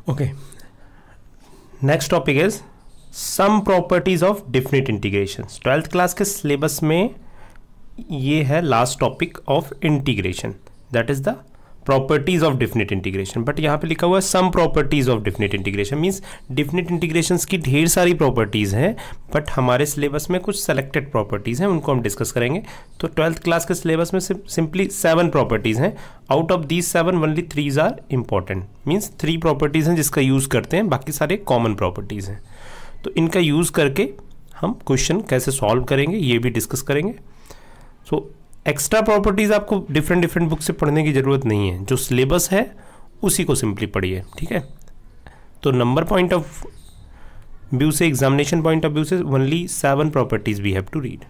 Okay, next topic is some properties of definite integrations. 12th class के syllabus में ये है last topic of integration, that is the properties of definite integration. But यहाँ पे लिखा हुआ है some properties of definite integration, means definite integrations की ढेर सारी प्रॉपर्टीज हैं, बट हमारे सिलेबस में कुछ सेलेक्टेड प्रॉपर्टीज हैं, उनको हम डिस्कस करेंगे. तो 12th क्लास के सिलेबस में सिंपली 7 प्रॉपर्टीज हैं. Out of these 7 only 3 are important, means 3 properties हैं जिसका यूज करते हैं, बाकी सारे कॉमन प्रॉपर्टीज हैं. तो इनका यूज करके हम क्वेश्चन कैसे सॉल्व करेंगे ये भी डिस्कस करेंगे. सो एक्स्ट्रा प्रॉपर्टीज आपको डिफरेंट बुक से पढ़ने की जरूरत नहीं है, जो सिलेबस है उसी को सिंपली पढ़िए, ठीक है. तो नंबर पॉइंट ऑफ व्यू से, एग्जामिनेशन पॉइंट ऑफ व्यू से only 7 properties we have to read.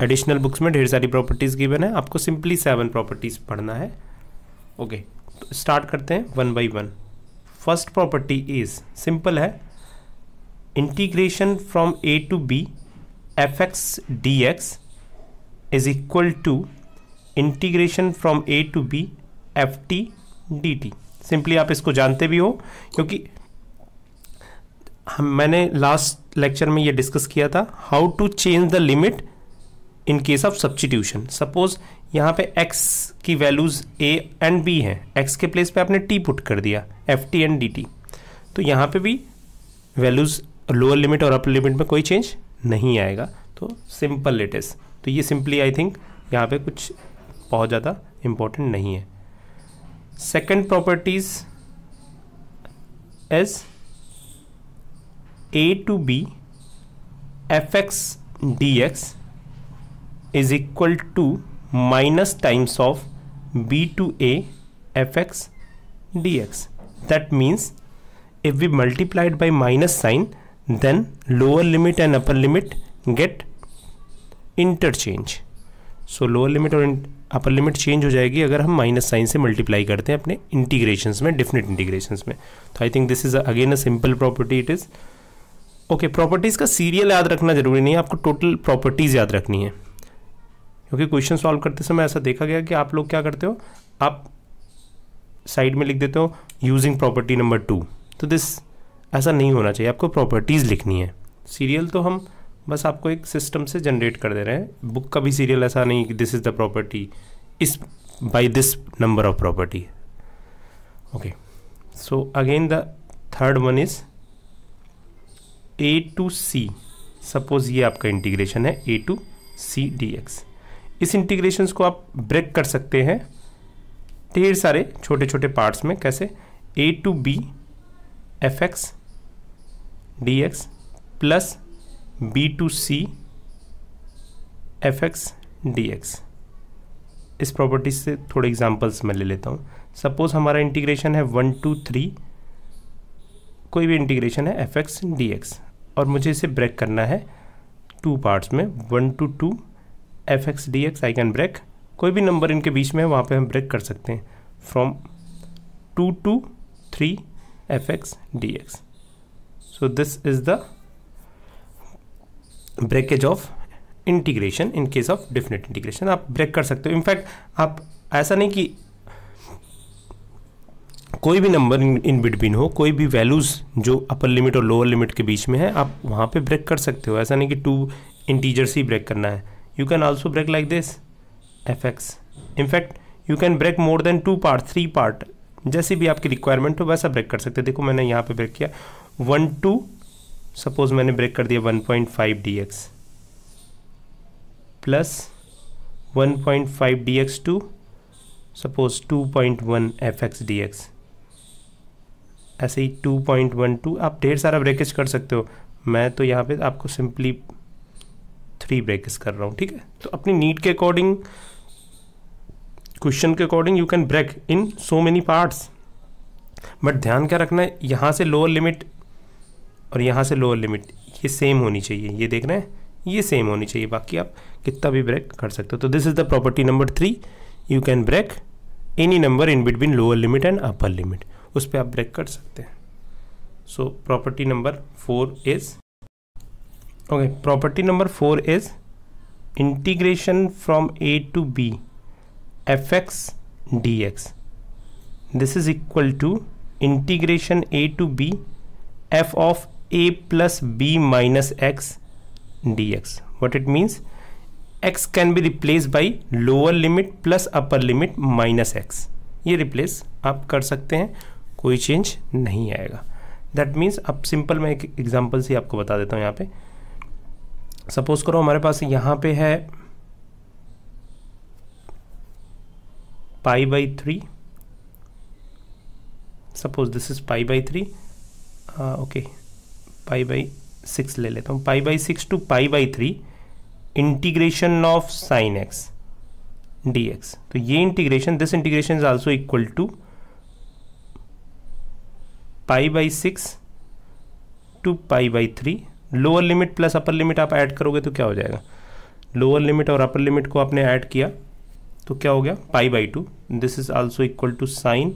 Additional books में ढेर सारी प्रॉपर्टीज गिवन है, आपको सिंपली 7 प्रॉपर्टीज पढ़ना है. ओके, तो स्टार्ट करते हैं 1 by 1. First property is simple है, integration from a to b fx dx is equal to integration from a to b ft dt. Simply आप इसको जानते भी हो क्योंकि मैंने लास्ट लेक्चर में ये डिस्कस किया था, how to change the limit in case of substitution. Suppose यहाँ पे x की वैल्यूज a एंड b हैं, x के प्लेस पे आपने t पुट कर दिया, ft एंड dt. तो यहाँ पे भी वैल्यूज लोअर लिमिट और अपर लिमिट में कोई चेंज नहीं आएगा, तो सिंपल इट इज. तो ये सिंपली आई थिंक यहाँ पे कुछ बहुत ज़्यादा इंपॉर्टेंट नहीं है. Second properties is a to b fx dx is equal to minus times of b to a fx dx. That means if we multiplied by minus sign, then lower limit and upper limit get interchange. So lower limit और upper limit change हो जाएगी अगर हम minus sign से multiply करते हैं अपने integrations में, डिफिनिट इंटीग्रेशंस में. तो I think this is again a simple property it is. Okay, properties का सीरियल याद रखना जरूरी नहीं है, आपको टोटल प्रॉपर्टीज़ याद रखनी है, क्योंकि क्वेश्चन सॉल्व करते समय ऐसा देखा गया कि आप लोग क्या करते हो, आप साइड में लिख देते हो यूजिंग प्रॉपर्टी नंबर 2. तो दिस ऐसा नहीं होना चाहिए, आपको प्रॉपर्टीज़ लिखनी है. सीरियल तो हम बस आपको एक सिस्टम से जनरेट कर दे रहे हैं, बुक का भी सीरियल ऐसा नहीं कि दिस इज़ द प्रॉपर्टी इस by this number of property. Okay, so again the third one is a to c. Suppose ये आपका इंटीग्रेशन है a to c dx. इस इंटीग्रेशंस को आप ब्रेक कर सकते हैं ढेर सारे छोटे छोटे पार्ट्स में. कैसे? a to b fx dx plus b to c fx dx. इस प्रॉपर्टी से थोड़े एग्जांपल्स मैं ले लेता हूँ. सपोज हमारा इंटीग्रेशन है 1 to 3, कोई भी इंटीग्रेशन है fx dx, और मुझे इसे ब्रेक करना है 2 पार्ट्स में, 1 to 2 fx dx. I can break, कोई भी नंबर इनके बीच में है वहाँ पे हम ब्रेक कर सकते हैं, from 2 to 3 fx dx. So this is the breakage of integration in case of definite integration. आप ब्रेक कर सकते हो. इनफैक्ट आप ऐसा नहीं कि कोई भी नंबर इन बिटवीन हो, कोई भी वैल्यूज़ जो अपर लिमिट और लोअर लिमिट के बीच में है, आप वहाँ पे ब्रेक कर सकते हो. ऐसा नहीं कि 2 इंटीजर्स ही ब्रेक करना है. You can also break like this fx. In fact you can break more than 2 part, 3 part, जैसी भी आपकी रिक्वायरमेंट हो वैसा ब्रेक कर सकते हैं. देखो मैंने यहाँ पे ब्रेक किया 1 to, सपोज मैंने ब्रेक कर दिया 1.5 dx plus 1.5 dx to suppose 2.1 fx dx. ऐसे ही 2.12 आप ढेर सारा ब्रेकेज कर सकते हो. मैं तो यहाँ पे आपको सिंपली 3 ब्रेकेज कर रहा हूँ, ठीक है. तो अपनी नीड के अकॉर्डिंग, क्वेश्चन के according you can break in so many parts. But ध्यान क्या रखना है, यहाँ से लोअर लिमिट और यहाँ से लोअर लिमिट ये सेम होनी चाहिए. ये देख रहे हैं, ये सेम होनी चाहिए, बाकी आप कितना भी ब्रेक कर सकते हो. तो this is the property number 3. You can break any number in between lower limit and upper limit, उस पर आप ब्रेक कर सकते हैं. So property number 4 is okay. Property number 4 is integration from a to b fx dx. This is equal to integration a to b f of a plus b minus x dx. what it means, x can be replaced by lower limit plus upper limit minus x. ये replace आप कर सकते हैं, कोई change नहीं आएगा. That means अब simple मैं एक एग्जांपल से आपको बता देता हूँ. यहाँ पे सपोज करो हमारे पास यहाँ पे है pi by 3. Suppose this is pi by 3. Okay, pi by 6 ले लेता हूँ. Pi by 6 to pi by 3 integration of sine x dx. तो ये integration, this integration is also equal to pi by 6 to pi by 3. Lower limit plus upper limit आप add करोगे तो क्या हो जाएगा, लोअर लिमिट और अपर लिमिट को आपने ऐड किया तो क्या हो गया, pi by 2. This is also equal to sine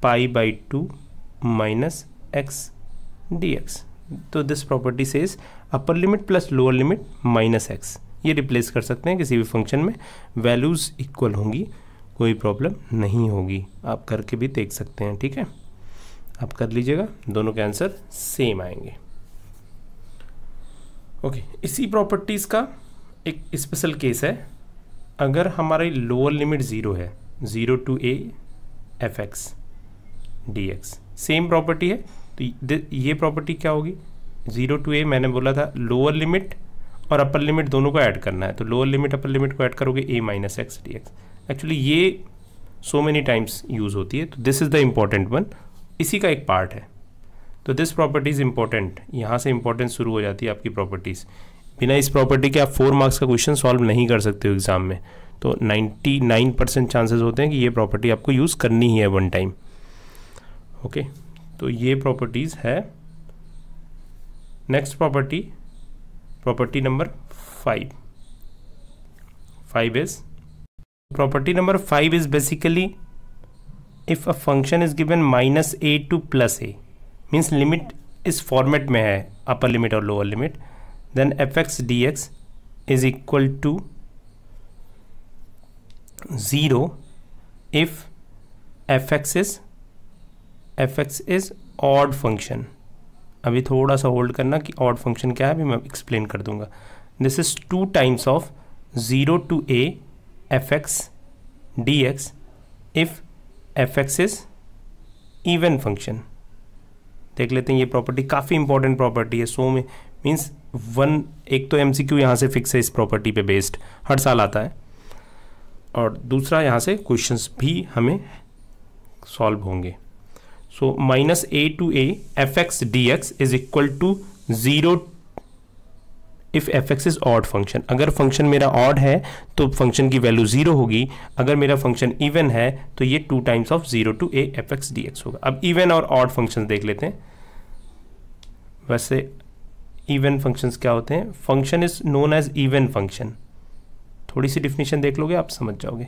pi by 2 minus x dx. तो this property says upper limit plus lower limit minus x. ये रिप्लेस कर सकते हैं किसी भी फंक्शन में, वैल्यूज इक्वल होंगी, कोई प्रॉब्लम नहीं होगी. आप करके भी देख सकते हैं. ठीक है, आप कर लीजिएगा, दोनों के आंसर सेम आएंगे. ओके, इसी प्रॉपर्टीज का एक स्पेशल केस है. अगर हमारी लोअर लिमिट 0 है, 0 to a f x d x, same property है. तो ये प्रॉपर्टी क्या होगी, 0 टू a मैंने बोला था लोअर लिमिट और अपर लिमिट दोनों को ऐड करना है. तो लोअर लिमिट अपर लिमिट को ऐड करोगे a minus x d x. Actually ये सो मेनी टाइम्स यूज होती है. तो this is the important one, इसी का एक पार्ट है. तो दिस प्रॉपर्टी इज इंपॉर्टेंट. यहाँ से इंपॉर्टेंस शुरू हो जाती है आपकी प्रॉपर्टीज. बिना इस प्रॉपर्टी के आप 4 मार्क्स का क्वेश्चन सॉल्व नहीं कर सकते हो एग्जाम में. तो 99% चांसेस होते हैं कि ये प्रॉपर्टी आपको यूज़ करनी ही है वन टाइम. ओके, तो ये प्रॉपर्टीज है. Next property number 5. 5 is basically if a function is given minus a to plus a, means limit इस फॉर्मेट में है, अपर लिमिट और lower limit, then fx dx is equal to 0 if fx is odd function. अभी थोड़ा सा hold करना कि odd function क्या है, अभी मैं एक्सप्लेन कर दूंगा. This is 2 times of 0 to a fx dx if fx is even function. देख लेते हैं, ये प्रॉपर्टी काफ़ी इंपॉर्टेंट प्रॉपर्टी है. सो में मीन्स एक तो MCQ यहाँ से फिक्स है इस प्रॉपर्टी पे बेस्ड, हर साल आता है, और दूसरा यहाँ से क्वेश्चंस भी हमें सॉल्व होंगे. So minus a to a fx dx is equal to 0 if fx is odd function. अगर फंक्शन मेरा ऑड है तो फंक्शन की वैल्यू 0 होगी. अगर मेरा फंक्शन इवन है तो ये 2 times of 0 to a fx dx होगा. अब इवन और ऑड फंक्शंस देख लेते हैं. वैसे इवन फंक्शंस क्या होते हैं, function is known as even function. थोड़ी सी डिफिनेशन देख लोगे आप समझ जाओगे.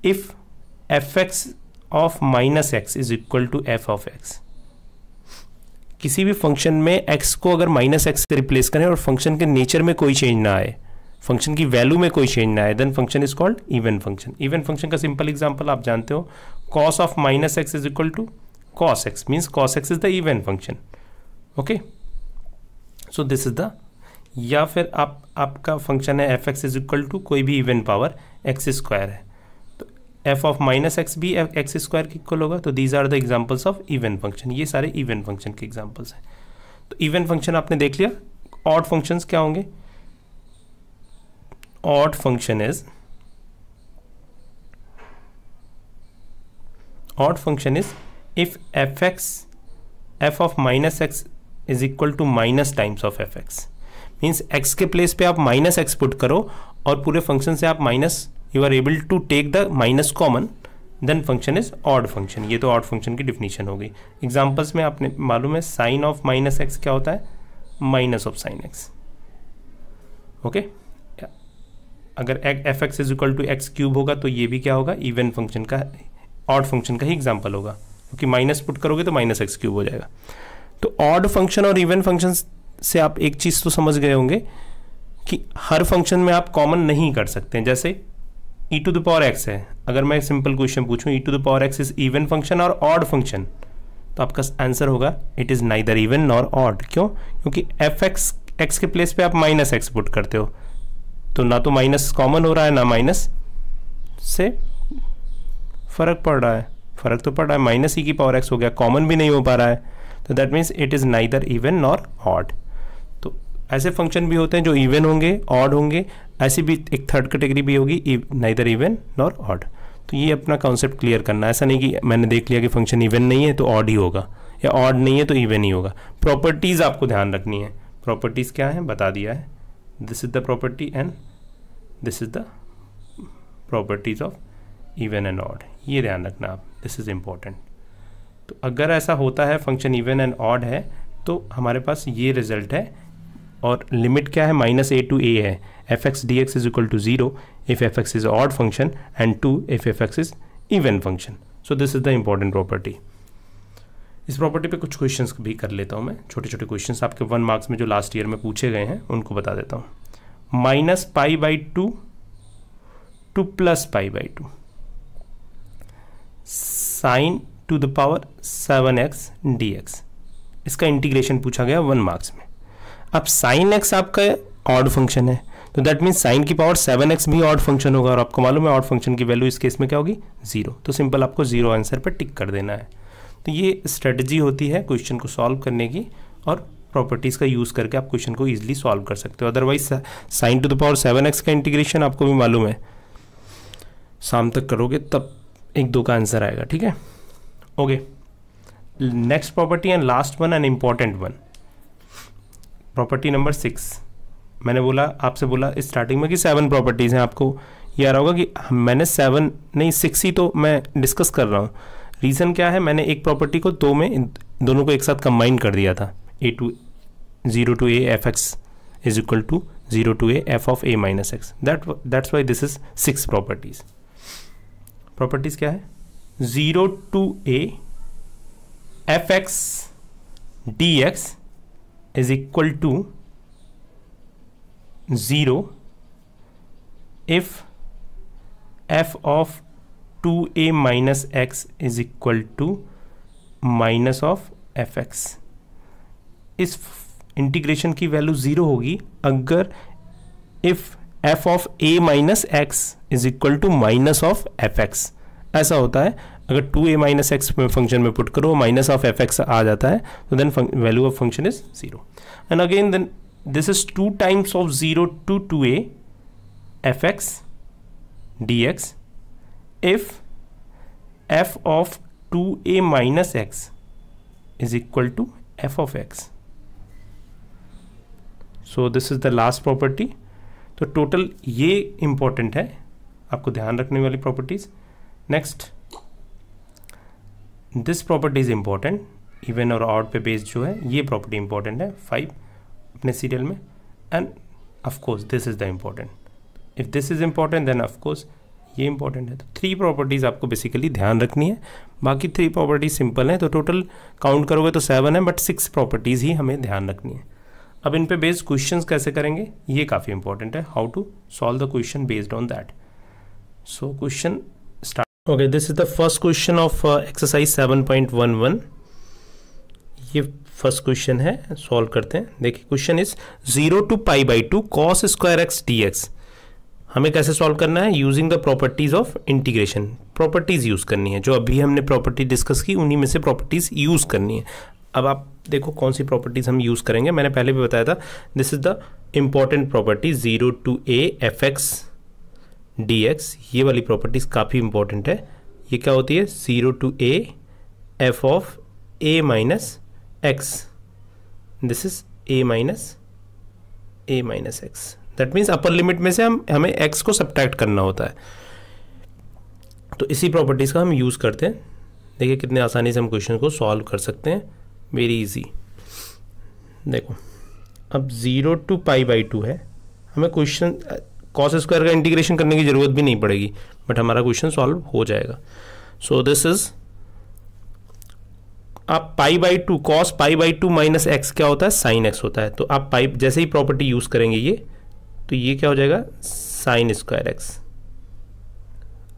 If fx of minus x is equal to f of x. किसी भी फंक्शन में x को अगर माइनस एक्स से रिप्लेस करें और फंक्शन के नेचर में कोई चेंज ना आए, फंक्शन की वैल्यू में कोई चेंज ना आए, then function is called even function. Even function का सिंपल एग्जांपल आप जानते हो, cos of minus x is equal to cos x, means cos x is the even function. Okay, so this is the, या फिर आपका function है fx is equal to कोई भी इवन पावर x स्क्वायर है, f ऑफ माइनस एक्स भी x square के equal होगा. तो these are the examples of even function. ये सारे इवन फंक्शन के एग्जांपल्स हैं. तो इवन फंक्शन आपने देख लिया. ऑड फंक्शंस क्या होंगे, odd function is if f of minus x is equal to minus times of fx. Means x के प्लेस पे आप माइनस एक्स पुट करो और पूरे फंक्शन से आप minus, you are able to take the minus common, then function is odd function. ये तो ऑड फंक्शन की डिफिनीशन हो गई. एग्जांपल्स में आपने मालूम है साइन ऑफ माइनस एक्स क्या होता है, minus of sine x. Okay, अगर f x is equal to x cube होगा तो ये भी क्या होगा, इवन फंक्शन का, ऑड फंक्शन का ही एग्जाम्पल होगा, क्योंकि माइनस पुट करोगे तो माइनस एक्स क्यूब हो जाएगा. तो ऑड फंक्शन और इवन फंक्शन से आप एक चीज़ तो समझ गए होंगे कि हर फंक्शन में आप कॉमन नहीं कर सकते हैं. जैसे e to the power x है, अगर मैं सिंपल क्वेश्चन पूछूं e to the power x is even function और ऑड फंक्शन, तो आपका आंसर होगा it is neither even nor odd. क्यों? क्योंकि एफ एक्स के प्लेस पे आप माइनस एक्स पुट करते हो, तो ना तो माइनस कॉमन हो रहा है ना माइनस से फर्क पड़ रहा है, फर्क तो पड़ रहा है, माइनस ई की पावर एक्स हो गया, कॉमन भी नहीं हो पा रहा है, तो that means it is neither even nor odd. तो ऐसे फंक्शन भी होते हैं जो इवन होंगे ऑड होंगे, ऐसी भी एक थर्ड कैटेगरी भी होगी नाइदर इवन नॉर ऑड। तो ये अपना कॉन्सेप्ट क्लियर करना है, ऐसा नहीं कि मैंने देख लिया कि फंक्शन इवन नहीं है तो ऑड ही होगा या ऑड नहीं है तो इवन ही होगा। प्रॉपर्टीज़ आपको ध्यान रखनी है, प्रॉपर्टीज़ क्या है बता दिया है, this is the property and this is the properties of even and odd, ये ध्यान रखना आप, दिस इज इम्पॉर्टेंट। तो अगर ऐसा होता है फंक्शन इवन एंड ऑड है तो हमारे पास ये रिजल्ट है, और लिमिट क्या है माइनस ए टू ए है, f x d x is equal to 0 if f x is odd function and 2 if f x is even function. So this is the important property. इस property पे कुछ questions भी कर लेता हूँ मैं, छोटे छोटे क्वेश्चंस आपके 1 मार्क्स में जो लास्ट ईयर में पूछे गए हैं उनको बता देता हूँ। Minus pi by two two plus pi by two sign to the power 7x dx, इसका इंटीग्रेशन पूछा गया 1 मार्क्स में। अब साइन x आपका ऑड फंक्शन है, तो दैट मीन्स साइन की पावर 7x भी ऑड फंक्शन होगा, और आपको मालूम है ऑड फंक्शन की वैल्यू इस केस में क्या होगी 0, तो सिंपल आपको 0 आंसर पर टिक कर देना है। तो ये स्ट्रेटजी होती है क्वेश्चन को सॉल्व करने की, और प्रॉपर्टीज़ का यूज़ करके आप क्वेश्चन को ईजिली सॉल्व कर सकते हो। Otherwise sign to the power 7x का इंटीग्रेशन आपको भी मालूम है, शाम तक करोगे तब 1-2 का आंसर आएगा, ठीक है। Okay, next property and last one and important one, property number 6। मैंने बोला आपसे बोला स्टार्टिंग में कि 7 प्रॉपर्टीज़ हैं, आपको ये आ रहा होगा कि मैंने 7 नहीं 6 ही तो मैं डिस्कस कर रहा हूँ। रीज़न क्या है, मैंने एक प्रॉपर्टी को 2 में दोनों को एक साथ कंबाइन कर दिया था, a0 to a f x is equal to 0 to a f of a minus x, that's why this is 6 properties. Properties क्या है, 0 to a f x d x is equal to 0 if f of 2a minus x is equal to minus of fx। इस integration की value 0 होगी अगर if f of a minus x is equal to minus of fx। ऐसा होता है अगर 2a minus x function में put करो माइनस ऑफ एफ एक्स आ जाता है, तो then value of function is 0। And again then this is 2 times of 0 to 2a f x d x if f of 2a minus x is equal to f of x. So this is the last property. तो total ये important है, आपको ध्यान रखने वाली properties. Next, this property is important, even और odd पे based जो है ये प्रॉपर्टी इंपॉर्टेंट है 5 अपने सीरियल में, end of course this is the important. If this is important than of course ये इंपॉर्टेंट है। तो 3 प्रॉपर्टीज़ आपको बेसिकली ध्यान रखनी है, बाकी 3 प्रॉपर्टीज सिंपल हैं, तो टोटल काउंट करोगे तो 7 है, बट 6 प्रॉपर्टीज़ ही हमें ध्यान रखनी है। अब इन पे बेस्ड क्वेश्चंस कैसे करेंगे ये काफ़ी इंपॉर्टेंट है, how to solve the question based on that. So question start. Okay, this is the first question of exercise 7.11। ये फर्स्ट क्वेश्चन है, सॉल्व करते हैं। देखिए question is 0 to pi by 2 cos square x d x. हमें कैसे solve करना है, using the properties of integration. Properties use करनी है, जो अभी हमने प्रॉपर्टी डिस्कस की उन्हीं में से प्रॉपर्टीज यूज करनी है। अब आप देखो कौन सी प्रॉपर्टीज हम यूज करेंगे, मैंने पहले भी बताया था this is the important property 0 to a f x dx। ये वाली प्रॉपर्टीज काफ़ी इंपॉर्टेंट है। ये क्या होती है, 0 to a f of a minus x, this is a minus x. That means upper limit में से हमें x को सब्ट्रैक्ट करना होता है, तो इसी प्रॉपर्टीज़ का हम यूज़ करते हैं। देखिए कितने आसानी से हम क्वेश्चन को सॉल्व कर सकते हैं, वेरी इजी। देखो अब 0 to पाई बाई 2 है, हमें क्वेश्चन कॉस स्क्वायर का इंटीग्रेशन करने की जरूरत भी नहीं पड़ेगी, बट हमारा क्वेश्चन सॉल्व हो जाएगा। सो दिस इज आप पाई by 2 cos pi by 2 minus x क्या होता है, साइन एक्स होता है। तो आप पाई जैसे ही प्रॉपर्टी यूज करेंगे ये, तो ये क्या हो जाएगा, साइन स्क्वायर एक्स।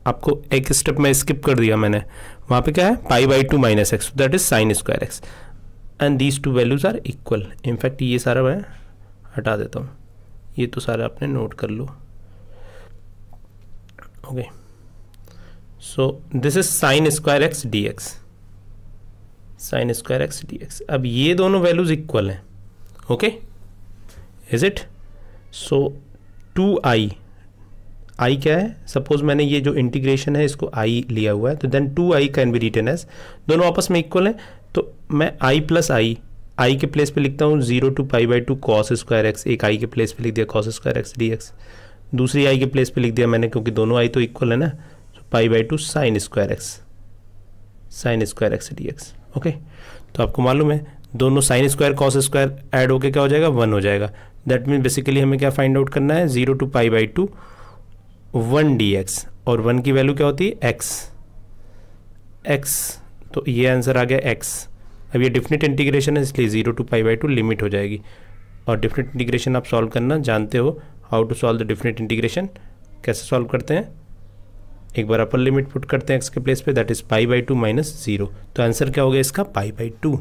आपको एक स्टेप में स्किप कर दिया मैंने, वहाँ पे क्या है π/2 minus x, that is sine square x, and these two values are equal. In fact ये सारा मैं हटा देता हूँ, ये तो सारा आपने नोट कर लो। Okay, so this is sine square x d x, sine square x d x. अब ये दोनों वैल्यूज इक्वल हैं, okay, is it? So 2i, i क्या है, सपोज मैंने ये जो इंटीग्रेशन है इसको i लिया हुआ है, तो then 2i can be written as, दोनों आपस में इक्वल हैं, तो मैं i प्लस आई के प्लेस पे लिखता हूँ 0 to π/2 कॉस स्क्वायर एक्स, एक i के प्लेस पे लिख दिया cos square x d x, दूसरी i के प्लेस पे लिख दिया मैंने, क्योंकि दोनों i तो इक्वल है ना, तो π/2 sine square x d x. Okay, तो आपको मालूम है दोनों sine square cos square add होके क्या हो जाएगा, 1 हो जाएगा। दैट मीन बेसिकली हमें क्या फाइंड आउट करना है, 0 to π/2 1 dx, और 1 की वैल्यू क्या होती है x, तो ये आंसर आ गया x। अब ये डिफिनिट इंटीग्रेशन है, इसलिए 0 to π/2 लिमिट हो जाएगी, और डिफिनिट इंटीग्रेशन आप सॉल्व करना जानते हो, how to solve the definite integration, कैसे सॉल्व करते हैं, एक बार अपर लिमिट पुट करते हैं x के प्लेस पे, दैट इज π/2 माइनस 0, तो आंसर क्या हो गया इसका π/2।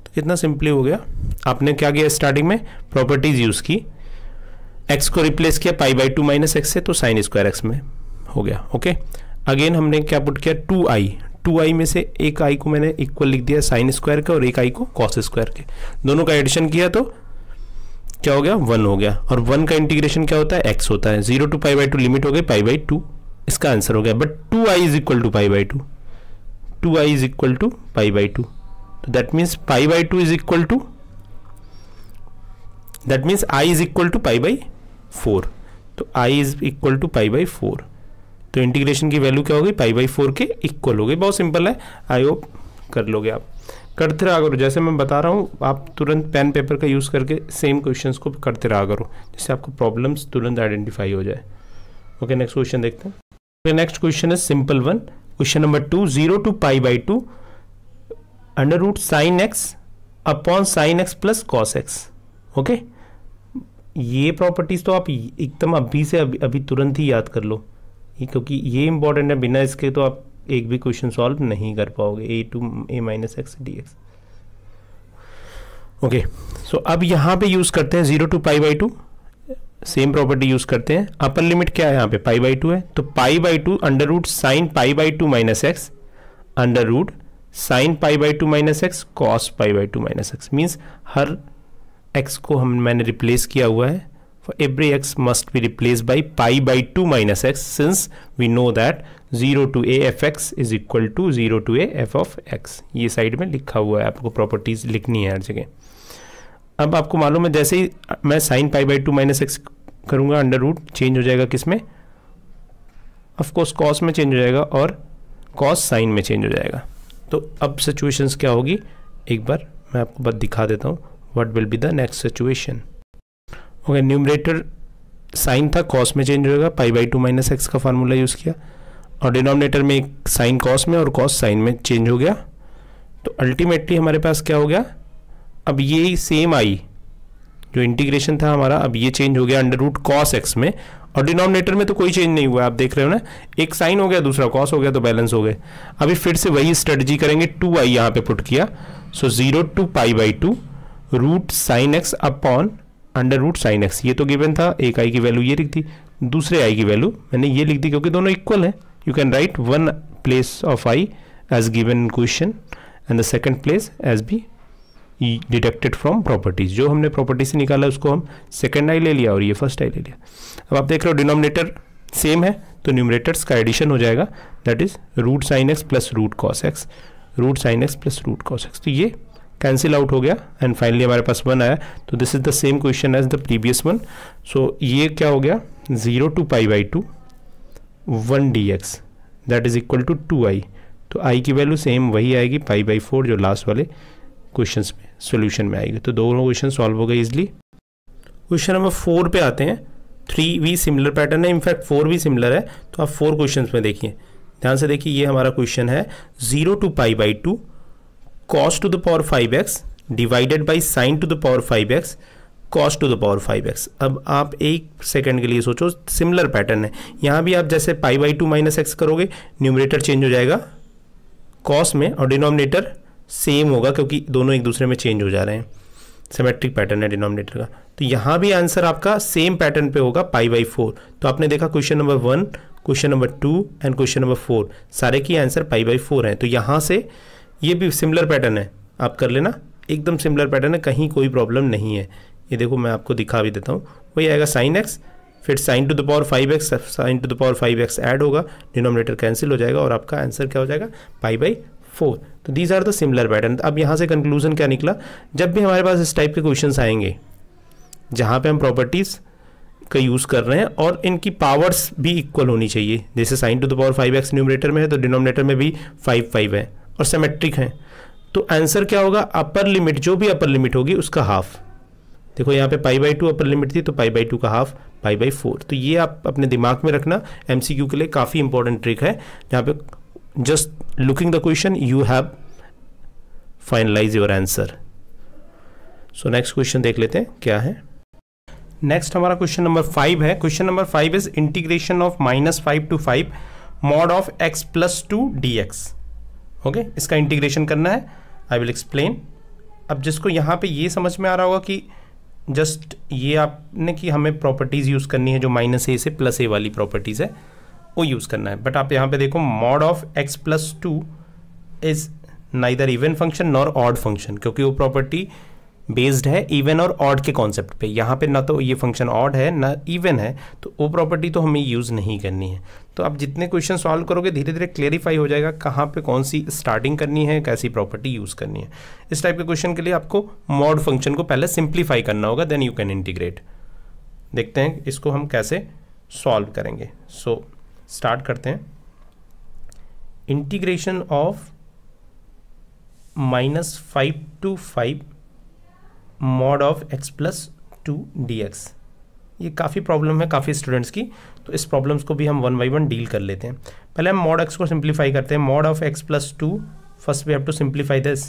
तो कितना सिंपली हो गया। आपने क्या किया स्टार्टिंग में, प्रॉपर्टीज यूज की, x को रिप्लेस किया π/2 माइनस एक्स से, तो साइन स्क्वायर एक्स में हो गया। ओके, अगेन हमने क्या पुट किया, 2i में से एक i को मैंने इक्वल लिख दिया साइन स्क्वायर का, और एक i को कॉस स्क्वायर के, दोनों का एडिशन किया तो क्या हो गया, 1 हो गया, और 1 का इंटीग्रेशन क्या होता है, x होता है, 0 to π/2 लिमिट हो गई π/2, इसका आंसर हो गया। But 2i is equal to π/2, 2i is equal to π/2, तो that means π/2 is equal to, that means i is equal to π/4, तो i इज इक्वल टू π/4, तो इंटीग्रेशन की वैल्यू क्या हो गई, π/4 के इक्वल हो गई। बहुत सिंपल है, आई होप कर लोगे आप, करते रहा करो, जैसे मैं बता रहा हूँ आप तुरंत पेन पेपर का यूज़ करके सेम क्वेश्चंस को करते रहा करो, जिससे आपको प्रॉब्लम्स तुरंत आइडेंटिफाई हो जाए। ओके, नेक्स्ट क्वेश्चन देखते हैं। Next question is simple one, question number 2, 0 to π/2 √ sin x upon sin x plus cos x। Okay, ये प्रॉपर्टीज तो आप एकदम अभी से अभी तुरंत ही याद कर लो, क्योंकि ये इंपॉर्टेंट है, बिना इसके तो आप एक भी क्वेश्चन सॉल्व नहीं कर पाओगे, a to a minus x d x. Okay, so अब यहाँ पे यूज करते हैं 0 to π/2, सेम प्रॉपर्टी यूज करते हैं। अपर लिमिट क्या है यहाँ पे, π/2 है, तो π/2 √ sin π/2 minus x √ sin π/2 minus x cos π/2 minus x, means हर x को मैंने रिप्लेस किया हुआ है, for every x must be replaced by π/2 minus x, since we know that 0 to a fx is equal to 0 to a f of x। ये side में लिखा हुआ है, आपको प्रॉपर्टीज लिखनी है हर जगह। अब आपको मालूम है जैसे ही मैं साइन π/2 माइनस एक्स करूँगा, √ चेंज हो जाएगा किस में, ऑफकोर्स कॉस में चेंज हो जाएगा, और कॉस साइन में चेंज हो जाएगा। तो अब सिचुएशंस क्या होगी, एक बार मैं आपको बस दिखा देता हूँ, what will be the next situation. Okay, numerator sine था, कॉस में चेंज होगा, π/2 माइनस एक्स का फार्मूला यूज़ किया, और डिनोमिनेटर में एक साइन कॉस में और कॉस साइन में चेंज हो गया। तो अल्टीमेटली हमारे पास क्या हो गया, अब ये सेम आई जो इंटीग्रेशन था हमारा, अब ये चेंज हो गया √ cos x में, और डिनोमिनेटर में तो कोई चेंज नहीं हुआ, आप देख रहे हो ना, एक साइन हो गया दूसरा कॉस हो गया, तो बैलेंस हो गए। अभी फिर से वही स्ट्रेटजी करेंगे, 2i यहाँ पे पुट किया, सो 0 to π/2 √ sin x upon √ sin x, ये तो गिवन था, एक i की वैल्यू ये लिख दी, दूसरे i की वैल्यू मैंने ये लिख दी, क्योंकि दोनों इक्वल है। You can write one place of i as given in question and the second place as be deducted from properties, जो हमने प्रॉपर्टी से निकाला उसको हम सेकंड i ले लिया और ये फर्स्ट i ले लिया। अब आप देख रहे हो डिनोमिनेटर सेम है, तो न्यूमरेटर्स का एडिशन हो जाएगा, that is √ sin x plus √ cos x, √ sin x plus √ cos x, तो ये कैंसिल आउट हो गया, एंड फाइनली हमारे पास 1 आया। तो this is the same question as the previous one. So ये क्या हो गया, 0 to π/2 1 dx that is equal to 2i, तो i की वैल्यू सेम वही आएगी π/4 जो लास्ट वाले क्वेश्चंस में सॉल्यूशन में आएगी। तो दोनों क्वेश्चन सॉल्व हो गए इजिली। क्वेश्चन नंबर 4 पे आते हैं। 3 भी सिमिलर पैटर्न है, इनफैक्ट 4 भी सिमिलर है, तो आप 4 क्वेश्चंस में देखिए, ध्यान से देखिए। ये हमारा क्वेश्चन है 0 to π/2 cos to the power 5x divided by sin to the power 5x cos to the power 5x। अब आप एक सेकंड के लिए सोचो, सिमिलर पैटर्न है, यहाँ भी आप जैसे पाई बाई 2 माइनस एक्स करोगे, न्यूमरेटर चेंज हो जाएगा cos में और डिनोमिनेटर सेम होगा क्योंकि दोनों एक दूसरे में चेंज हो जा रहे हैं, सिमेट्रिक पैटर्न है डिनोमिनेटर का। तो यहाँ भी आंसर आपका सेम पैटर्न पे होगा पाई बाई 4। तो आपने देखा question number 1, question number 2 and question number 4 सारे की आंसर पाई बाई 4 है। तो यहाँ से ये भी सिमिलर पैटर्न है, आप कर लेना, एकदम सिमिलर पैटर्न है, कहीं कोई प्रॉब्लम नहीं है। ये देखो मैं आपको दिखा भी देता हूँ, वही आएगा साइन एक्स, फिर sign to the power 5x, sign to the power 5x add होगा, डिनोमिनेटर कैंसिल हो जाएगा और आपका आंसर क्या हो जाएगा पाई बाई 4। तो these are the similar pattern. अब यहाँ से कंक्लूजन क्या निकला, जब भी हमारे पास इस टाइप के क्वेश्चंस आएंगे जहाँ पे हम प्रॉपर्टीज़ का यूज़ कर रहे हैं और इनकी पावर्स भी इक्वल होनी चाहिए, जैसे sign to the power 5x numerator में है तो डिनोमिनेटर में भी 5 है और सिमेट्रिक है, तो आंसर क्या होगा, अपर लिमिट, जो भी अपर लिमिट होगी उसका हाफ। देखो यहाँ पे पाई बाई 2 अपर लिमिट थी तो पाई बाई 2 का हाफ पाई बाई 4। तो ये आप अपने दिमाग में रखना, MCQ के लिए काफ़ी इंपॉर्टेंट ट्रिक है, जहाँ पे just looking the question you have finalize your answer. So next question देख लेते हैं क्या है। नेक्स्ट हमारा क्वेश्चन नंबर 5 है। Question number 5 is integration of -5 to 5 mod of x + 2 dx। Okay, इसका इंटीग्रेशन करना है, आई विल एक्सप्लेन। अब जिसको यहाँ पे ये समझ में आ रहा होगा कि जस्ट ये आपने कि हमें प्रॉपर्टीज़ यूज़ करनी है जो -a से +a वाली प्रॉपर्टीज़ है वो यूज़ करना है, बट आप यहाँ पे देखो mod of x + 2 is neither even function nor odd function, क्योंकि वो प्रॉपर्टी बेस्ड है इवन और ऑड के कॉन्सेप्ट पे। यहाँ पे ना तो ये फंक्शन ऑड है ना इवन है, तो वो प्रॉपर्टी तो हमें यूज़ नहीं करनी है। तो आप जितने क्वेश्चन सॉल्व करोगे धीरे धीरे क्लेरिफाई हो जाएगा कहाँ पे कौन सी स्टार्टिंग करनी है, कैसी प्रॉपर्टी यूज़ करनी है। इस टाइप के क्वेश्चन के लिए आपको मॉड फंक्शन को पहले सिंप्लीफाई करना होगा, देन यू कैन इंटीग्रेट। देखते हैं इसको हम कैसे सॉल्व करेंगे। सो स्टार्ट करते हैं। Integration of -5 to 5 mod of x + 2 dx। ये काफ़ी प्रॉब्लम है काफ़ी स्टूडेंट्स की, तो इस प्रॉब्लम्स को भी हम 1 by 1 डील कर लेते हैं। पहले हम मॉड x को सिंप्लीफाई करते हैं। Mod of x + 2, first we have to simplify this.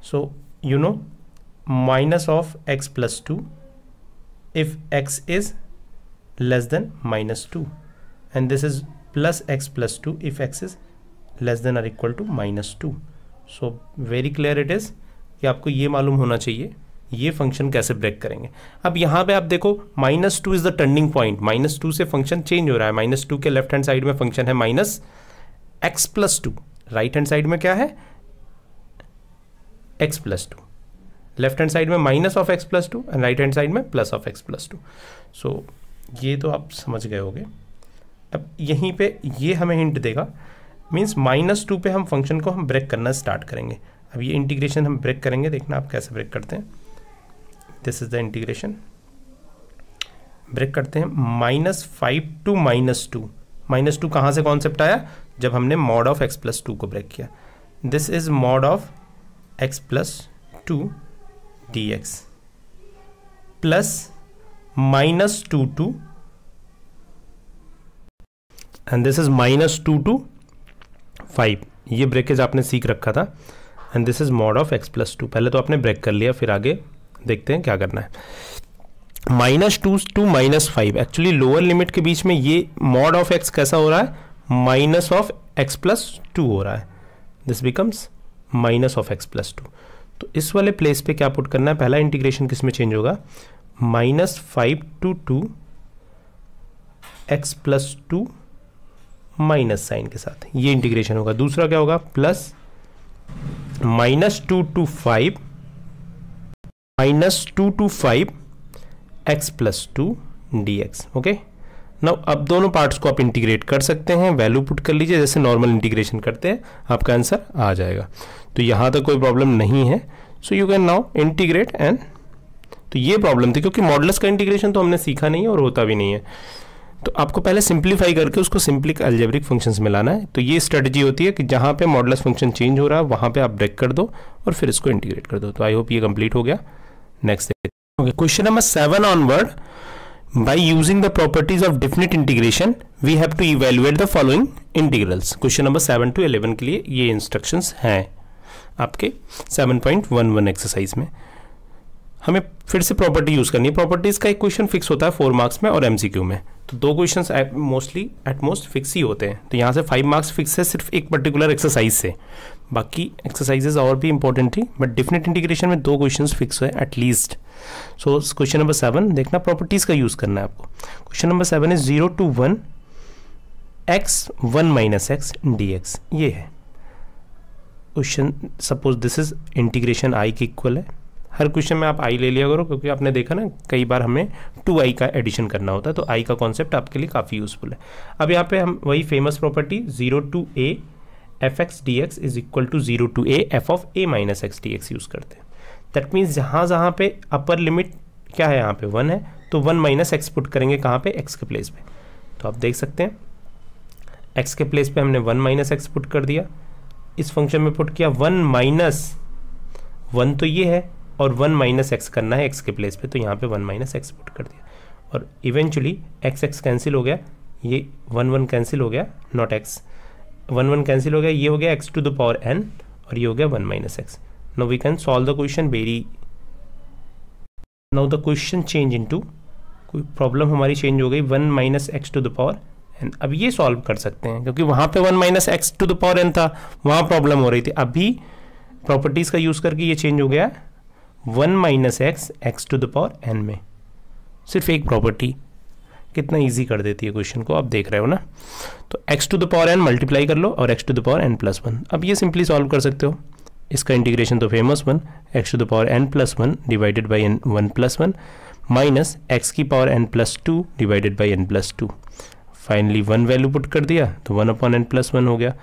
So you know minus of x + 2 if x is less than -2 and this is plus x + 2 if x is less than और equal to -2। So very clear it is कि आपको ये मालूम होना चाहिए ये function कैसे break करेंगे। अब यहाँ पे आप देखो -2 इज द टर्निंग पॉइंट, -2 से फंक्शन चेंज हो रहा है। -2 के लेफ्ट हैंड साइड में फंक्शन है -x + 2, राइट हैंड साइड में क्या है x + 2, लेफ्ट हैंड साइड में minus of x + 2 and right hand side में प्लस ऑफ x + 2। सो ये तो आप समझ गए होंगे। अब यहीं पे ये हमें हिंट देगा, मीन्स -2 पे हम फंक्शन को हम ब्रेक करना स्टार्ट करेंगे। अब ये इंटीग्रेशन हम ब्रेक करेंगे, देखना आप कैसे ब्रेक करते हैं। This is the integration, break करते हैं। -5 to -2, -2 कहाँ से कॉन्सेप्ट आया, जब हमने मॉड ऑफ x + 2 को ब्रेक किया। This is mod of x + 2 dx plus -2 to and this is -2 to 5। ये ब्रेकेज आपने सीख रखा था। And this is mod of x + 2। पहले तो आपने ब्रेक कर लिया, फिर आगे देखते हैं क्या करना है। -2 to -5, एक्चुअली लोअर लिमिट के बीच में ये मॉड ऑफ x कैसा हो रहा है, माइनस ऑफ x + 2 हो रहा है। This becomes minus of x + 2। तो इस वाले प्लेस पे क्या पुट करना है, पहला इंटीग्रेशन किस में चेंज होगा, -5 to 2 x + 2 माइनस साइन के साथ, ये इंटीग्रेशन होगा। दूसरा क्या होगा, plus -2 to 5 -2 to 5 x + 2 dx। Okay, now अब दोनों पार्ट्स को आप इंटीग्रेट कर सकते हैं, वैल्यू पुट कर लीजिए जैसे नॉर्मल इंटीग्रेशन करते हैं, आपका आंसर आ जाएगा। तो यहाँ तक कोई प्रॉब्लम नहीं है। So you can now integrate and, तो ये प्रॉब्लम थी क्योंकि मॉडुलस का इंटीग्रेशन तो हमने सीखा नहीं है और होता भी नहीं है। तो आपको पहले सिंप्लीफाई करके उसको सिंपली अलजेब्रिक फंक्शंस में लाना है। तो ये स्ट्रेटजी होती है कि जहाँ पे मॉडुलस फंक्शन चेंज हो रहा है वहाँ पे आप ब्रेक कर दो और फिर इसको इंटीग्रेट कर दो। तो आई होप ये कंप्लीट हो गया। Next okay, question number 7 onward, by using the properties of definite integration we have to evaluate the following integrals. Question number 7 to 11 के लिए ये इंस्ट्रक्शंस हैं आपके 7.11 एक्सरसाइज में। हमें फिर से प्रॉपर्टी यूज़ करनी है। प्रॉपर्टीज़ का एक क्वेश्चन फिक्स होता है 4 मार्क्स में और एमसीक्यू में, तो 2 questions mostly at most fix ही होते हैं। तो यहाँ से 5 मार्क्स फिक्स है सिर्फ एक पर्टिकुलर एक्सरसाइज से, बाकी एक्सरसाइजेज और भी इंपॉर्टेंट थी, बट डेफिनेट इंटीग्रेशन में 2 क्वेश्चंस फिक्स है एटलीस्ट। सो क्वेश्चन नंबर 7 देखना, प्रॉपर्टीज़ का यूज़ करना है आपको। Question number 7 is 0 to 1 x 1 minus x dx, ये है question. Suppose this is integration i के इक्वल है। हर क्वेश्चन में आप i ले लिया करो, क्योंकि आपने देखा ना कई बार हमें 2i का एडिशन करना होता है, तो i का कॉन्सेप्ट आपके लिए काफ़ी यूजफुल है। अब यहाँ पे हम वही famous property 0 to a fx dx is equal to 0 to a f of a minus x dx use करते हैं। दैट मीन्स जहाँ पे अपर लिमिट क्या है, यहाँ पे 1 है, तो 1 माइनस एक्स पुट करेंगे कहाँ पे, x के प्लेस पे। तो आप देख सकते हैं x के प्लेस पे हमने 1 माइनस एक्स पुट कर दिया, इस फंक्शन में पुट किया 1 माइनस 1, तो ये है, और 1 माइनस एक्स करना है x के प्लेस पे, तो यहाँ पे 1 माइनस एक्स पुट कर दिया, और इवेंचुअली x कैंसिल हो गया, ये 1 कैंसिल हो गया, नॉट x, 1 कैंसिल हो गया, ये हो गया x to the power n, और ये हो गया 1 minus x. Now we can solve the question very, now the question change into, कोई प्रॉब्लम हमारी चेंज हो गई 1 minus x to the power n। अब ये सॉल्व कर सकते हैं, क्योंकि वहाँ पे 1 minus x to the power n था, वहाँ प्रॉब्लम हो रही थी। अभी प्रॉपर्टीज़ का यूज़ करके ये चेंज हो गया 1 minus x to the power n में, सिर्फ एक प्रॉपर्टी कितना इजी कर देती है क्वेश्चन को, आप देख रहे हो ना। तो x to the power n multiply कर लो और x to the power n plus 1। अब ये सिंपली सॉल्व कर सकते हो, इसका इंटीग्रेशन तो famous 1, x to the power n plus 1 divided by n 1 plus 1 minus x की power n plus 2 divided by n plus 2। Finally 1 value put कर दिया, तो 1 अपॉन n प्लस 1 हो गया,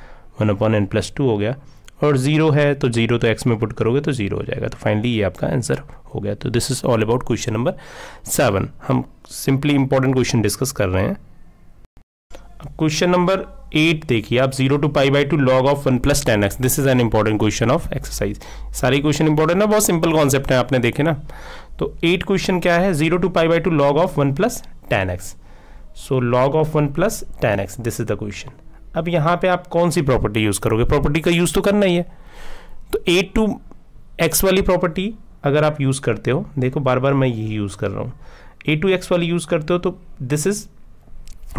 1 अपॉन n प्लस 2 हो गया, और 0 है तो 0 तो x में पुट करोगे तो 0 हो जाएगा। तो फाइनली ये आपका आंसर हो गया। तो this is all about question number 7। हम सिंपली इंपॉर्टेंट क्वेश्चन डिस्कस कर रहे हैं। क्वेश्चन नंबर 8 देखिए आप, 0 to π/2 log of 1 plus tan x, this is an important question of exercise. सारे क्वेश्चन इंपॉर्टेंट है, बहुत सिंपल कॉन्सेप्ट है, आपने देखे ना। तो 8 क्वेश्चन क्या है, 0 to π/2 log of 1 plus tan x। So log of 1 plus tan x, this is the question. अब यहाँ पे आप कौन सी प्रॉपर्टी यूज़ करोगे, प्रॉपर्टी का यूज़ तो करना ही है। तो a to x वाली प्रॉपर्टी अगर आप यूज़ करते हो, देखो बार बार मैं यही यूज़ कर रहा हूँ, a to x वाली यूज़ करते हो तो this is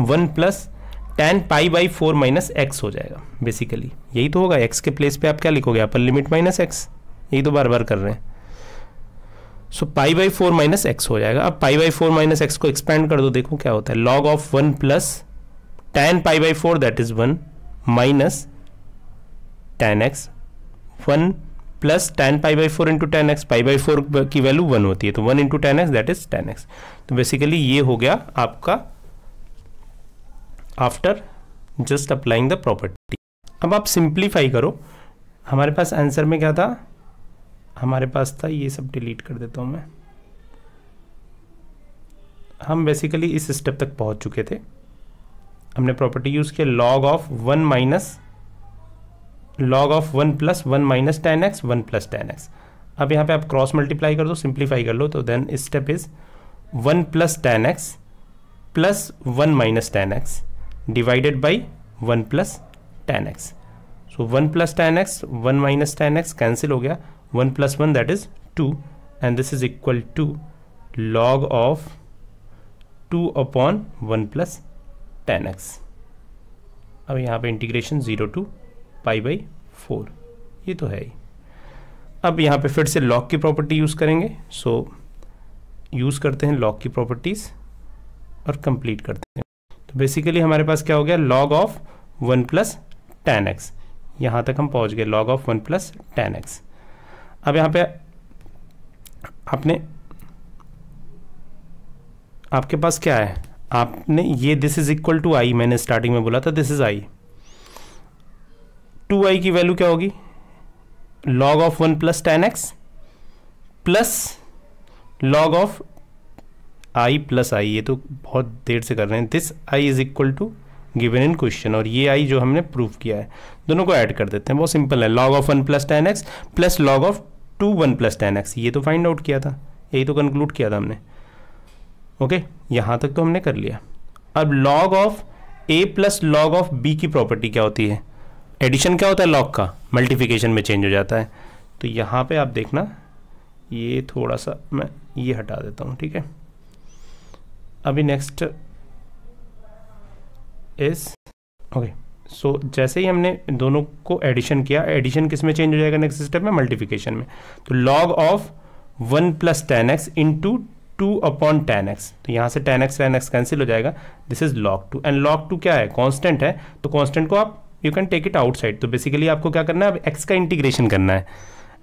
1 plus tan π/4 minus x हो जाएगा। बेसिकली यही तो होगा, x के प्लेस पे आप क्या लिखोगे, अपर लिमिट माइनस एक्स, यही तो बार बार कर रहे हैं। सो π/4 माइनस एक्स हो जाएगा। अब π/4 माइनस एक्स को एक्सपेंड कर दो, देखो क्या होता है, log of 1 plus tan π/4 that is 1 minus tan x, 1 plus tan π/4 into tan x, π/4 की वैल्यू 1 होती है, तो 1 into tan x that is tan x। तो बेसिकली ये हो गया आपका after just applying the property. अब आप सिंप्लीफाई करो, हमारे पास आंसर में क्या था, हमारे पास था, ये सब डिलीट कर देता हूं मैं, हम बेसिकली इस स्टेप तक पहुंच चुके थे। हमने प्रॉपर्टी यूज किया log of 1 plus 1 minus tan x 1 plus tan x। अब यहाँ पे आप क्रॉस मल्टीप्लाई कर दो, सिंप्लीफाई कर लो, तो then step is 1 plus tan x plus 1 minus tan x divided by 1 plus tan x। So 1 plus tan x 1 minus tan x cancel हो गया, 1 plus 1 that is 2 and this is equal to log of 2 upon 1 plus tan x। अब यहाँ पे integration 0 to π/4, ये तो है ही। अब यहाँ पे फिर से log की प्रॉपर्टी यूज़ करेंगे, सो यूज़ करते हैं log की प्रॉपर्टीज़ और कंप्लीट करते हैं। तो बेसिकली हमारे पास क्या हो गया, log of 1 plus tan x, यहाँ तक हम पहुँच गए, log of 1 plus tan x। अब यहाँ पे आपके पास क्या है, आपने ये दिस इज इक्वल टू आई, मैंने स्टार्टिंग में बोला था दिस इज आई, 2i की वैल्यू क्या होगी, log of 1 plus tan x plus log of i plus I, ये तो बहुत देर से कर रहे हैं, this i is equal to given in question, और ये i जो हमने प्रूव किया है, दोनों को ऐड कर देते हैं, बहुत सिंपल है, log of 1 plus tan x plus log of 1 plus tan x, ये तो फाइंड आउट किया था, यही तो कंक्लूड किया था हमने। ओके यहाँ तक तो हमने कर लिया। अब log of a plus log of b की प्रॉपर्टी क्या होती है, एडिशन क्या होता है log का, मल्टीप्लिकेशन में चेंज हो जाता है। तो यहाँ पे आप देखना ये थोड़ा सा मैं ये हटा देता हूँ, ठीक है। अभी नेक्स्ट इज ओके। सो जैसे ही हमने दोनों को एडिशन किया, एडिशन किस में चेंज हो जाएगा नेक्स्ट स्टेप में, मल्टीप्लिकेशन में। तो log of 1 + tan x into 2/tan x, तो यहाँ से tan x कैंसिल हो जाएगा, this is log 2। And log 2 क्या है, कांस्टेंट है, तो कांस्टेंट को आप you can take it outside. तो बेसिकली आपको क्या करना है, अब x का इंटीग्रेशन करना है,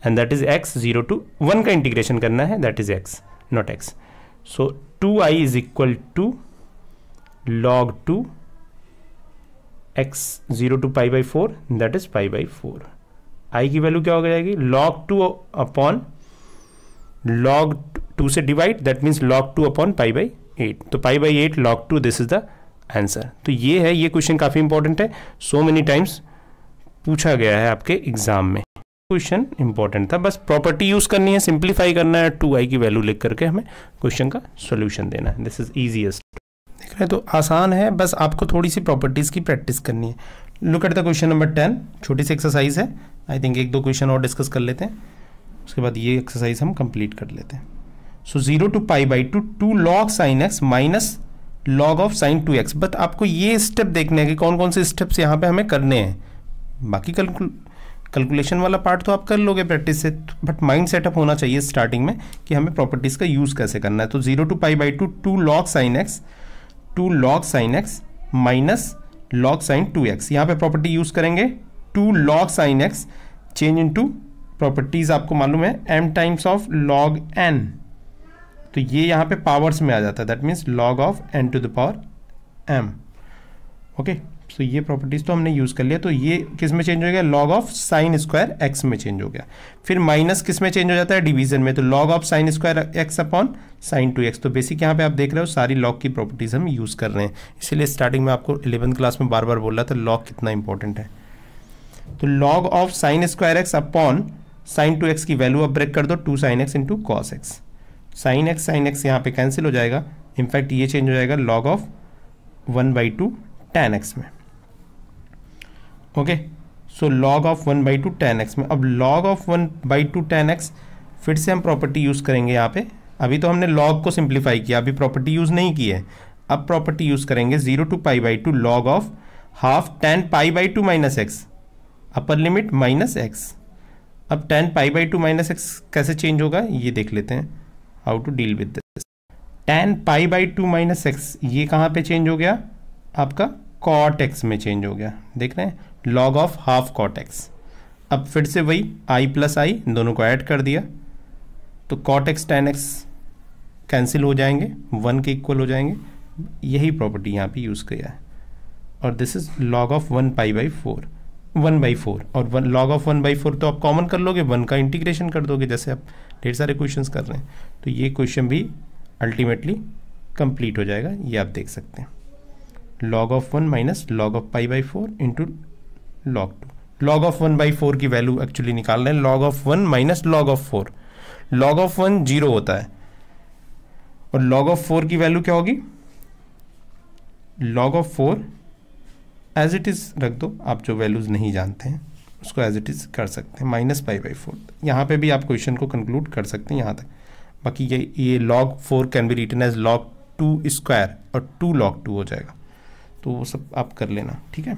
and that is x 0 to 1 का इंटीग्रेशन करना है, that is x not x। So 2i is equal to log 2 x 0 to π/4, that is π/4। i की वैल्यू क्या हो जाएगी, log 2 अपॉन log 2 से divide, that means log 2 upon π/8, तो π/8 log 2, this is the answer. तो ये है, ये क्वेश्चन काफी इंपॉर्टेंट है, सो मेनी टाइम्स पूछा गया है आपके एग्जाम में, क्वेश्चन इंपॉर्टेंट था। बस प्रॉपर्टी यूज करनी है, सिंप्लीफाई करना है, 2i की वैल्यू लिख करके हमें क्वेश्चन का सॉल्यूशन देना है, दिस इज इजीएस्ट। देख रहे हैं, तो आसान है, बस आपको थोड़ी सी प्रॉपर्टीज की प्रैक्टिस करनी है। Look at the question number 10, छोटी सी एक्सरसाइज है, आई थिंक 1-2 क्वेश्चन और डिस्कस कर लेते हैं, उसके बाद ये एक्सरसाइज हम कंप्लीट कर लेते हैं। सो 0 to π/2 2 log sin x minus log of sin 2x। But आपको ये स्टेप देखने हैं कि कौन कौन से स्टेप्स यहाँ पे हमें करने हैं। बाकी कैलकुलेशन वाला पार्ट तो आप कर लोगे प्रैक्टिस से, बट माइंड सेटअप होना चाहिए स्टार्टिंग में कि हमें प्रॉपर्टीज का यूज कैसे करना है। तो 0 to π/2 2 log sin x minus log sin 2x, यहाँ पे प्रॉपर्टी यूज करेंगे 2 log sin x change into properties आपको मालूम है m times of log n, तो ये यहाँ पे पावर्स में आ जाता है, that means log of n to the power m। Okay, so ये प्रॉपर्टीज तो हमने यूज कर लिया। तो ये किस में चेंज हो गया, log of sin square x में चेंज हो गया। फिर माइनस किस में चेंज हो जाता है, डिवीजन में, तो log of sin square x upon sin 2x। तो बेसिक यहाँ पे आप देख रहे हो सारी log की प्रॉपर्टीज हम यूज कर रहे हैं, इसीलिए स्टार्टिंग में आपको 11th क्लास में बार बार बोल रहा था log कितना इंपॉर्टेंट है। तो log of sin square x upon sin 2x की वैल्यू अब ब्रेक कर दो, 2 sin x into cos x। sin x यहाँ पे कैंसिल हो जाएगा, इनफैक्ट ये चेंज हो जाएगा log ऑफ 1/2 tan x में। Okay, so log of 1/2 tan x में, अब log ऑफ 1/2 tan x फिर से हम प्रॉपर्टी यूज करेंगे यहाँ पे। अभी तो हमने log को सिंप्लीफाई किया, अभी प्रॉपर्टी यूज नहीं की है, अब प्रॉपर्टी यूज करेंगे 0 to π/2 log of half tan π/2 minus x, upper limit minus x. अब tan π/2 माइनस एक्स कैसे चेंज होगा ये देख लेते हैं, how to deal with this. tan π/2 minus x ये कहाँ पे चेंज हो गया, आपका cot x में चेंज हो गया, देख रहे हैं, log of half cot x। अब फिर से वही i प्लस i दोनों को ऐड कर दिया, तो cot x tan x cancel हो जाएंगे, 1 के इक्वल हो जाएंगे, यही प्रॉपर्टी यहाँ पे यूज किया है। और दिस इज log ऑफ 1/4 और log ऑफ 1/4 तो आप कॉमन कर लोगे, 1 का इंटीग्रेशन कर दोगे, जैसे आप ढेर सारे क्वेश्चंस कर रहे हैं। तो ये क्वेश्चन भी अल्टीमेटली कंप्लीट हो जाएगा, ये आप देख सकते हैं, log of 1 minus log of π/4 into log 2। log of 1/4 की वैल्यू एक्चुअली निकाल रहे हैं, log of 1 minus log of 4। log of 1 0 होता है, और log ऑफ 4 की वैल्यू क्या होगी, log of 4 as it is रख दो, आप जो वैल्यूज नहीं जानते हैं उसको एज इट इज कर सकते हैं, माइनस π/4। यहाँ पे भी आप क्वेश्चन को कंक्लूड कर सकते हैं यहाँ तक। बाकी ये log 4 can be written as log 2 square और 2 log 2 हो जाएगा, तो वो सब आप कर लेना, ठीक है।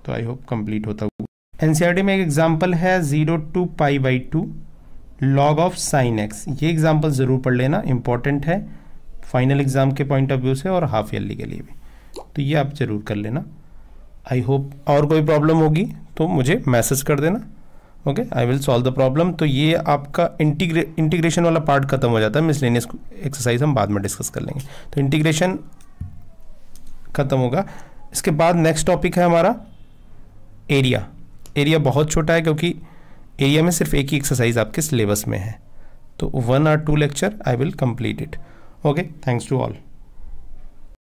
तो आई होप कंप्लीट होता हुआ। एनसीईआरटी में एक एग्जांपल है 0 to π/2 log of sin x, ये एग्जांपल ज़रूर पढ़ लेना, इंपॉर्टेंट है फाइनल एग्जाम के पॉइंट ऑफ व्यू से और हाफ ईयरली के लिए भी, तो ये आप ज़रूर कर लेना। आई होप और कोई प्रॉब्लम होगी तो मुझे मैसेज कर देना, okay, I will solve the problem. तो ये आपका इंटीग्रेशन वाला पार्ट खत्म हो जाता है, मिसलेनियस एक्सरसाइज हम बाद में डिस्कस कर लेंगे। तो इंटीग्रेशन खत्म होगा, इसके बाद नेक्स्ट टॉपिक है हमारा एरिया। एरिया बहुत छोटा है क्योंकि एरिया में सिर्फ एक ही एक्सरसाइज आपके सिलेबस में है, तो 1 or 2 lecture I will complete it. Okay, thanks to all.